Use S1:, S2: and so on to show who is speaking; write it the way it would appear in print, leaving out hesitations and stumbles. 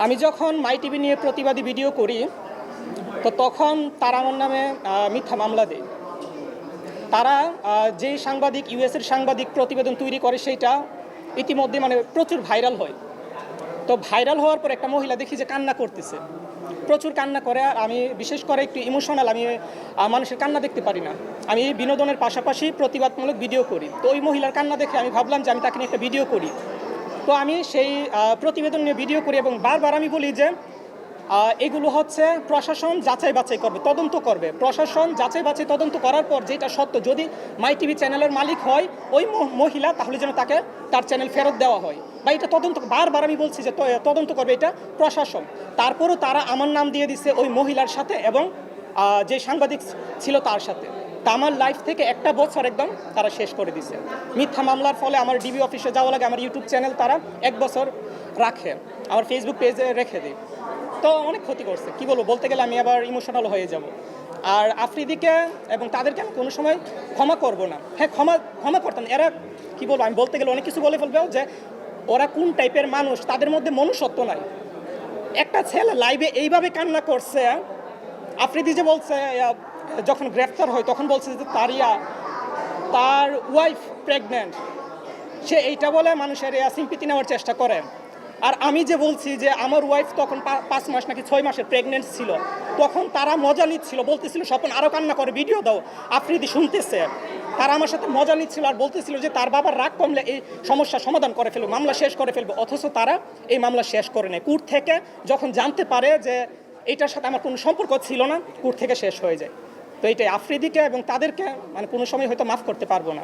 S1: আমি যখন মাই টিভি নিয়ে প্রতিবাদী ভিডিও করি তো তখন তারা আমার নামে মিথ্যা মামলা দেয়। তারা যে সাংবাদিক ইউএসের সাংবাদিক প্রতিবেদন তৈরি করে সেইটা ইতিমধ্যে প্রচুর ভাইরাল হয়। তো ভাইরাল হওয়ার পর একটা মহিলা দেখি যে কান্না করতেছে, প্রচুর কান্না করে। আর আমি বিশেষ করে একটু ইমোশনাল, আমি মানুষের কান্না দেখতে পারি না। আমি বিনোদনের পাশাপাশি প্রতিবাদমূলক ভিডিও করি। তো ওই মহিলার কান্না দেখে আমি ভাবলাম যে আমি তাকে নিয়ে একটা ভিডিও করি। তো আমি সেই প্রতিবেদন নিয়ে ভিডিও করি এবং বারবার আমি বলি যে এগুলো হচ্ছে প্রশাসন যাচাই বাছাই করবে, তদন্ত করবে। প্রশাসন যাচাই বাছাই তদন্ত করার পর যেটা সত্য, যদি মাই টিভি চ্যানেলের মালিক হয় ওই মহিলা, তাহলে যেন তাকে তার চ্যানেল ফেরত দেওয়া হয় বা এটা তদন্ত। বারবার আমি বলছি যে তদন্ত করবে এটা প্রশাসন। তারপরও তারা আমার নাম দিয়ে দিচ্ছে ওই মহিলার সাথে এবং যে সাংবাদিক ছিল তার সাথে। তা আমার লাইফ থেকে একটা বছর একদম তারা শেষ করে দিছে। মিথ্যা মামলার ফলে আমার ডিবি অফিসে যাওয়া লাগে, আমার ইউটিউব চ্যানেল তারা 1 বছর রাখে, আমার ফেসবুক পেজে রেখে দেয়। তো অনেক ক্ষতি করছে, কী বলবো, বলতে গেলে আমি আবার ইমোশনাল হয়ে যাব। আর আফ্রিদিকে এবং তাদেরকে আমি কোনো সময় ক্ষমা করব না। হ্যাঁ, ক্ষমা করতাম। এরা কী বলবো, আমি বলতে গেলে অনেক কিছু বলে ফেলবেও যে ওরা কোন টাইপের মানুষ, তাদের মধ্যে মনুষ্যত্ব নাই। একটা ছেলে লাইভে এইভাবে কান্না করছে। আফ্রিদি যে বলছে যখন গ্রেফতার হয় তখন বলছে যে তার ওয়াইফ প্রেগনেন্ট, সে এইটা বলে মানুষের সিম্পিতি নেওয়ার চেষ্টা করে। আর আমি যে বলছি যে আমার ওয়াইফ তখন 5 মাস নাকি 6 মাসের প্রেগনেন্ট ছিল, তখন তারা মজা নিচ্ছিল, বলতেছিল স্বপন আরও কান্না করে ভিডিও দাও। আফ্রিদি শুনতেছে, তারা আমার সাথে মজা নিচ্ছিল আর বলতেছিল যে তার বাবার রাগ কমলে এই সমস্যার সমাধান করে ফেলবে, মামলা শেষ করে ফেলবে। অথচ তারা এই মামলা শেষ করে নেয়। কোর্ট থেকে যখন জানতে পারে যে এটার সাথে আমার কোনো সম্পর্ক ছিল না, কোর্ট থেকে শেষ হয়ে যায়। তো এইটাই আফ্রিদিকে এবং তাদেরকে কোনো সময় হয়তো মাফ করতে পারবো না।